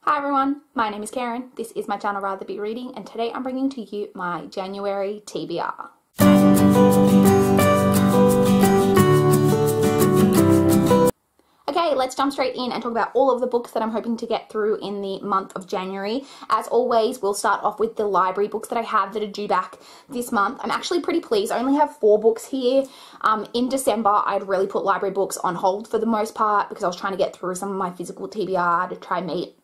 Hi everyone, my name is Karen, this is my channel RatherBeReading, and today I'm bringing to you my January TBR. Okay, let's jump straight in and talk about all of the books that I'm hoping to get through in the month of January. As always, we'll start off with the library books that I have that are due back this month. I'm actually pretty pleased. I only have 4 books here. In December, I'd really put library books on hold for the most part because I was trying to get through some of my physical TBR to try and meet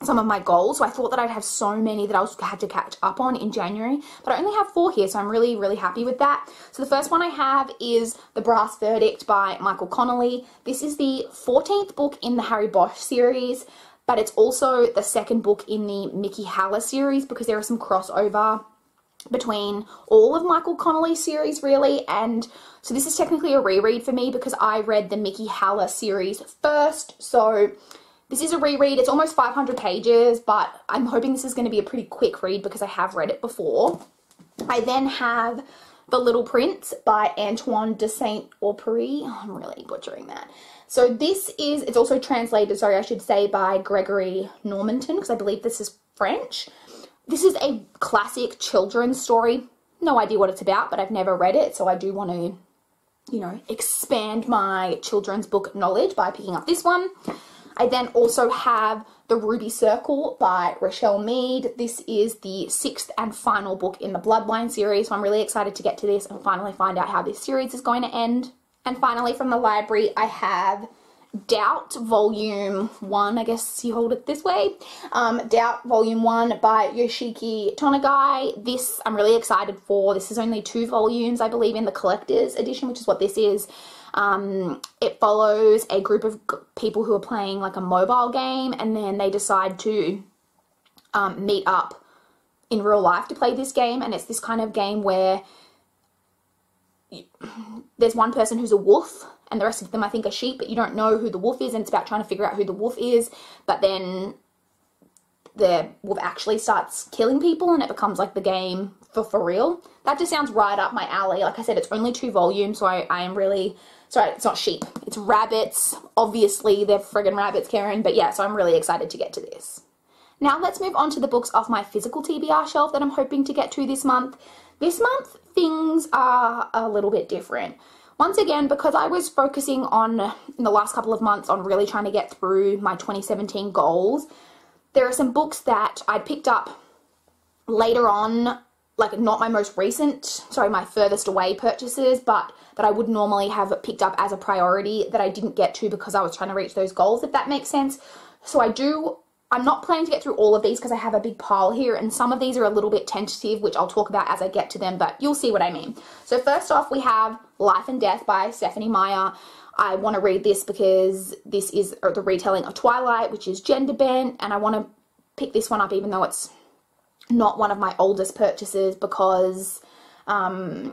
some of my goals. So I thought that I'd have so many that I had to catch up on in January, but I only have 4 here, so I'm really happy with that. So the first one I have is The Brass Verdict by Michael Connolly. This is the 14th book in the Harry Bosch series, but it's also the 2nd book in the Mickey Haller series because there is some crossover between all of Michael Connolly's series really, and so this is technically a reread for me because I read the Mickey Haller series first. So this is a reread. It's almost 500 pages, but I'm hoping this is going to be a pretty quick read because I have read it before. I then have The Little Prince by Antoine de Saint-Exupéry. Oh, I'm really butchering that. So this is, it's also translated, sorry, I should say, by Gregory Normanton, because I believe this is French. This is a classic children's story. No idea what it's about, but I've never read it, so I do want to, you know, expand my children's book knowledge by picking up this one. I then also have The Ruby Circle by Rochelle Mead. This is the 6th and final book in the Bloodline series, so I'm really excited to get to this and finally find out how this series is going to end. And finally from the library, I have Doubt Volume 1, I guess you hold it this way. Doubt Volume 1 by Yoshiki Tonagai. This I'm really excited for. This is only 2 volumes, I believe, in the collector's edition, which is what this is. It follows a group of people who are playing like a mobile game, and then they decide to meet up in real life to play this game. And it's this kind of game where there's one person who's a wolf and the rest of them I think are sheep, but you don't know who the wolf is, and it's about trying to figure out who the wolf is. But then the wolf actually starts killing people and it becomes like the game for real. That just sounds right up my alley. Like I said, it's only 2 volumes, so I am really, sorry, it's not sheep, it's rabbits. Obviously they're friggin' rabbits, Karen, but yeah, so I'm really excited to get to this. Now let's move on to the books off my physical TBR shelf that I'm hoping to get to this month. This month things are a little bit different. Once again, because I was focusing on, in the last couple of months, on really trying to get through my 2017 goals, there are some books that I picked up later on, like not my most recent, sorry, my furthest away purchases, but that I would normally have picked up as a priority that I didn't get to because I was trying to reach those goals, if that makes sense. So I'm not planning to get through all of these because I have a big pile here, and some of these are a little bit tentative, which I'll talk about as I get to them, but you'll see what I mean. So first off, we have Life and Death by Stephanie Meyer. I want to read this because this is the retelling of Twilight, which is gender bent, and I want to pick this one up even though it's not one of my oldest purchases because I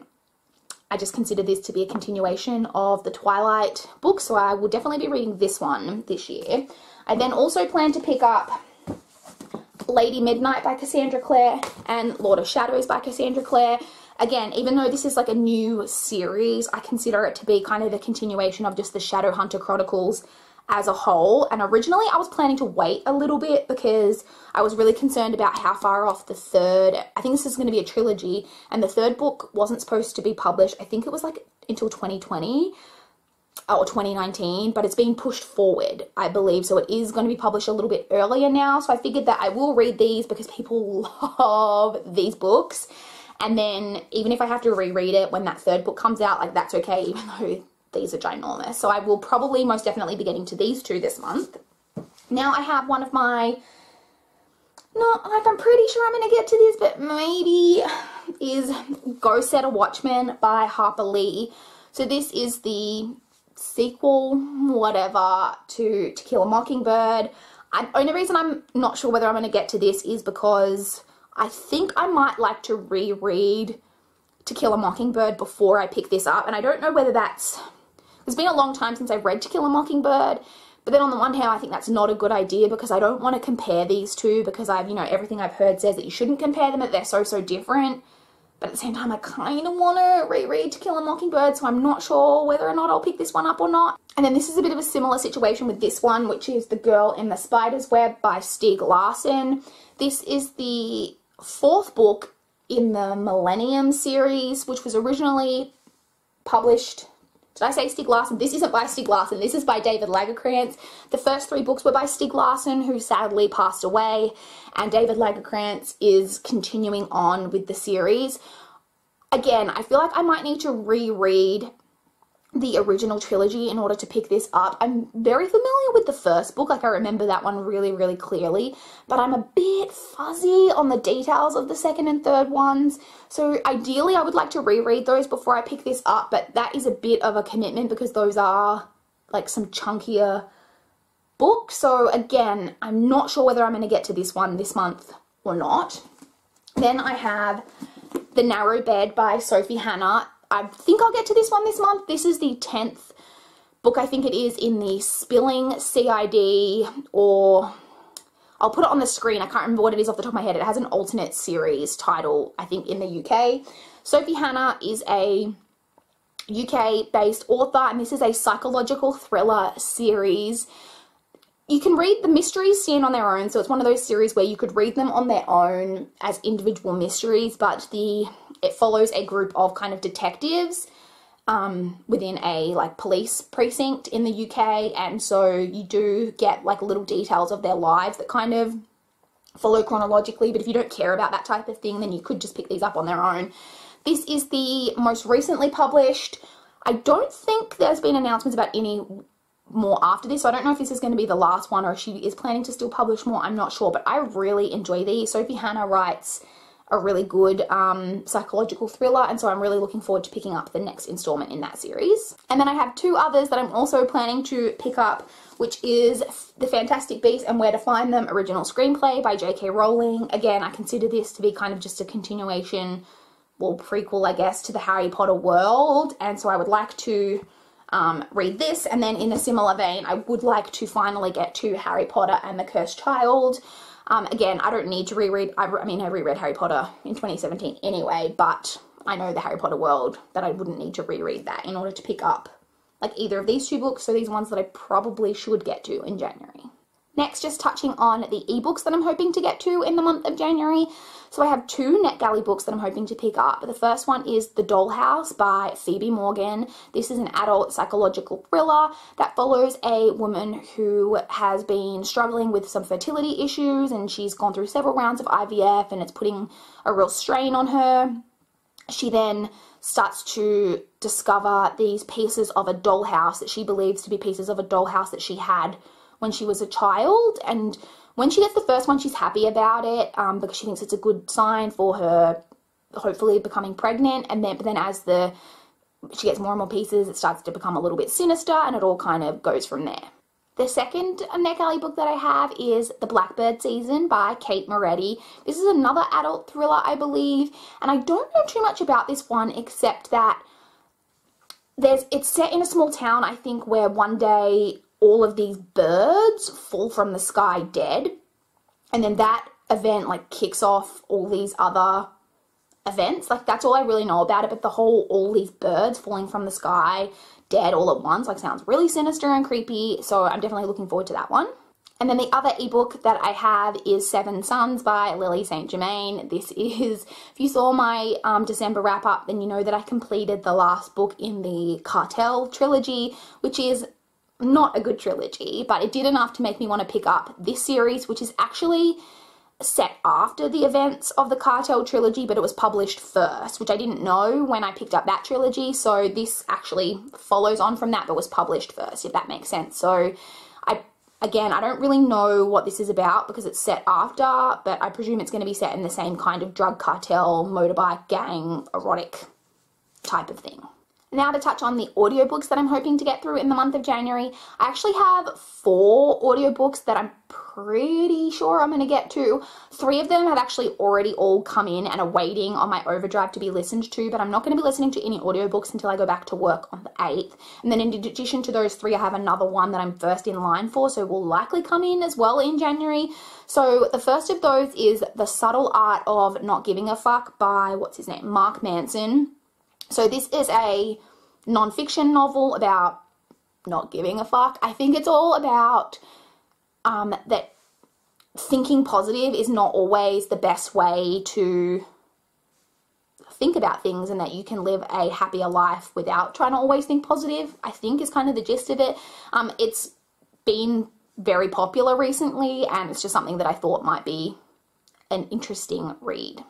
just consider this to be a continuation of the Twilight book, so I will definitely be reading this one this year. I then also plan to pick up Lady Midnight by Cassandra Clare and Lord of Shadows by Cassandra Clare. Again, even though this is like a new series, I consider it to be kind of the continuation of just the Shadowhunter Chronicles as a whole. And originally I was planning to wait a little bit because I was really concerned about how far off the third, I think this is going to be a trilogy, and the 3rd book wasn't supposed to be published, I think it was like until 2020 or 2019, but it's being pushed forward, I believe, so it is going to be published a little bit earlier now. So I figured that I will read these because people love these books, and then even if I have to reread it when that 3rd book comes out, like that's okay, even though these are ginormous. So I will probably most definitely be getting to these 2 this month. Now I have one of my, not like I'm pretty sure I'm going to get to this, but maybe, is Go Set a Watchman by Harper Lee. So this is the sequel, whatever, to Kill a Mockingbird. Only reason I'm not sure whether I'm going to get to this is because I think I might like to reread To Kill a Mockingbird before I pick this up, and I don't know whether that's, it's been a long time since I've read To Kill a Mockingbird, but then on the one hand I think that's not a good idea because I don't want to compare these two because I've, you know, everything I've heard says that you shouldn't compare them, that they're so different. but at the same time I kind of want to reread To Kill a Mockingbird, so I'm not sure whether or not I'll pick this one up or not. And then this is a bit of a similar situation with this one, which is The Girl in the Spider's Web by Stieg Larsson. This is the 4th book in the Millennium series, which was originally published. Did I say Stieg Larsson? This isn't by Stieg Larsson. This is by David Lagerkrantz. The first 3 books were by Stieg Larsson, who sadly passed away, and David Lagerkrantz is continuing on with the series. Again, I feel like I might need to reread the original trilogy in order to pick this up. I'm very familiar with the first book, like I remember that one really, really clearly, but I'm a bit fuzzy on the details of the 2nd and 3rd ones. So ideally I would like to reread those before I pick this up, but that is a bit of a commitment because those are like some chunkier books. So again, I'm not sure whether I'm going to get to this one this month or not. Then I have The Narrow Bed by Sophie Hannah. I think I'll get to this one this month. This is the 10th book, I think it is, in the Spilling CID, or I'll put it on the screen. I can't remember what it is off the top of my head. It has an alternate series title, I think, in the UK. Sophie Hannah is a UK-based author, and this is a psychological thriller series. You can read the mysteries stand on their own, so it's one of those series where you could read them on their own as individual mysteries, but it follows a group of kind of detectives within a like police precinct in the UK, and so you do get like little details of their lives that kind of follow chronologically, but if you don't care about that type of thing, then you could just pick these up on their own. This is the most recently published. I don't think there's been announcements about any more after this, so I don't know if this is going to be the last one or if she is planning to still publish more. I'm not sure, but I really enjoy these. Sophie Hannah writes a really good psychological thriller, and so I'm really looking forward to picking up the next installment in that series. And then I have 2 others that I'm also planning to pick up, which is The Fantastic Beasts and Where to Find Them original screenplay by J.K. Rowling. Again, I consider this to be kind of just a continuation, well, prequel, I guess, to the Harry Potter world, and so I would like to read this. And then in a similar vein, I would like to finally get to Harry Potter and the Cursed Child. Again, I don't need to reread, I reread Harry Potter in 2017 anyway, but I know the Harry Potter world that I wouldn't need to reread that in order to pick up like either of these 2 books, so these ones that I probably should get to in January. Next, just touching on the ebooks that I'm hoping to get to in the month of January. So I have 2 NetGalley books that I'm hoping to pick up. The first one is The Dollhouse by Phoebe Morgan. This is an adult psychological thriller that follows a woman who has been struggling with some fertility issues, and she's gone through several rounds of IVF and it's putting a real strain on her. She then starts to discover these pieces of a dollhouse that she believes to be pieces of a dollhouse that she had when she was a child, and when she gets the first one she's happy about it because she thinks it's a good sign for her hopefully becoming pregnant, and then as she gets more and more pieces, it starts to become a little bit sinister, and it all kind of goes from there. The second NetGalley book that I have is The Blackbird Season by Kate Moretti. This is another adult thriller, I believe, and I don't know too much about this one except that it's set in a small town, I think, where one day all of these birds fall from the sky dead, and then that event like kicks off all these other events. Like, that's all I really know about it, but all these birds falling from the sky dead all at once like sounds really sinister and creepy, so I'm definitely looking forward to that one. And then the other ebook that I have is Seven Sons by Lily St. Germain. This is, if you saw my December wrap up, then you know that I completed the last book in the Cartel trilogy, which is not a good trilogy, but it did enough to make me want to pick up this series, which is actually set after the events of the Cartel trilogy, but it was published first, which I didn't know when I picked up that trilogy, so this actually follows on from that but was published first, if that makes sense. So I don't really know what this is about because it's set after, but I presume it's going to be set in the same kind of drug cartel, motorbike gang, erotic type of thing. Now to touch on the audiobooks that I'm hoping to get through in the month of January. I actually have 4 audiobooks that I'm pretty sure I'm going to get to. 3 of them have actually already all come in and are waiting on my overdrive to be listened to, but I'm not going to be listening to any audiobooks until I go back to work on the 8th. And then in addition to those 3, I have another one that I'm first in line for, so will likely come in as well in January. So the first of those is The Subtle Art of Not Giving a Fuck by, what's his name, Mark Manson. So this is a non-fiction novel about not giving a fuck. I think it's all about that thinking positive is not always the best way to think about things, and that you can live a happier life without trying to always think positive, I think is kind of the gist of it. It's been very popular recently, and it's just something that I thought might be an interesting read.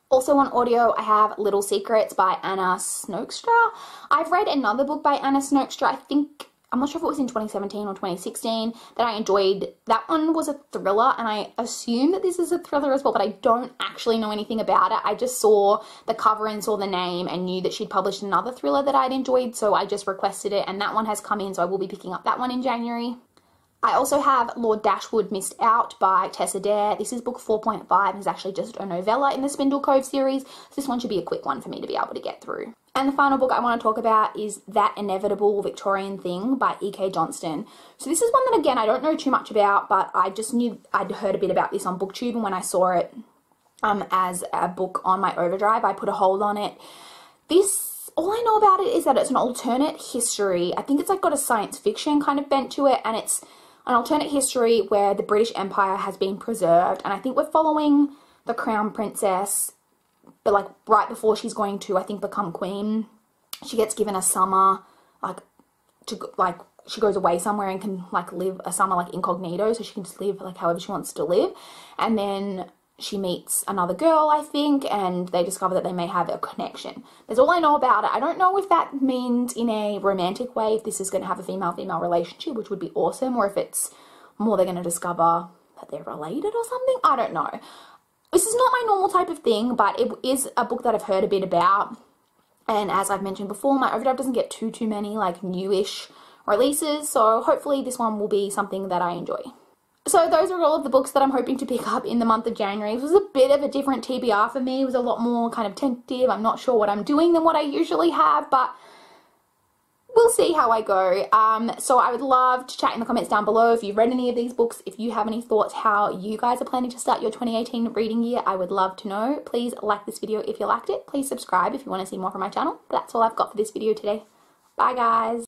Also on audio, I have Little Secrets by Anna Snoekstra. I've read another book by Anna Snoekstra, I'm not sure if it was in 2017 or 2016, that I enjoyed. That one was a thriller, and I assume that this is a thriller as well, but I don't actually know anything about it. I just saw the cover and saw the name and knew that she'd published another thriller that I'd enjoyed, so I just requested it, and that one has come in, so I will be picking up that one in January. I also have Lord Dashwood Missed Out by Tessa Dare. This is book 4.5 and is actually just a novella in the Spindle Cove series, so this one should be a quick one for me to be able to get through. And the final book I want to talk about is That Inevitable Victorian Thing by E.K. Johnston. So this is one that, again, I don't know too much about, but I just knew I'd heard a bit about this on BookTube, and when I saw it as a book on my Overdrive, I put a hold on it. All I know about it is that it's an alternate history. I think it's like got a science fiction kind of bent to it, and it's an alternate history where the British Empire has been preserved, and I think we're following the Crown Princess, but like right before she's going to, I think, become queen. She gets given a summer, she goes away somewhere and can like live a summer like incognito, so she can just live like however she wants to live. And then she meets another girl, I think, and they discover that they may have a connection. That's all I know about it. I don't know if that means in a romantic way, if this is going to have a female-female relationship, which would be awesome, or if it's more they're going to discover that they're related or something. I don't know. This is not my normal type of thing, but it is a book that I've heard a bit about. And as I've mentioned before, my Overdrive doesn't get too many like newish releases, so hopefully this one will be something that I enjoy. So those are all of the books that I'm hoping to pick up in the month of January. It was a bit of a different TBR for me. It was a lot more kind of tentative. I'm not sure what I'm doing than what I usually have, but we'll see how I go. So I would love to chat in the comments down below if you've read any of these books, if you have any thoughts how you guys are planning to start your 2018 reading year. I would love to know. Please like this video if you liked it. Please subscribe if you want to see more from my channel. But that's all I've got for this video today. Bye guys.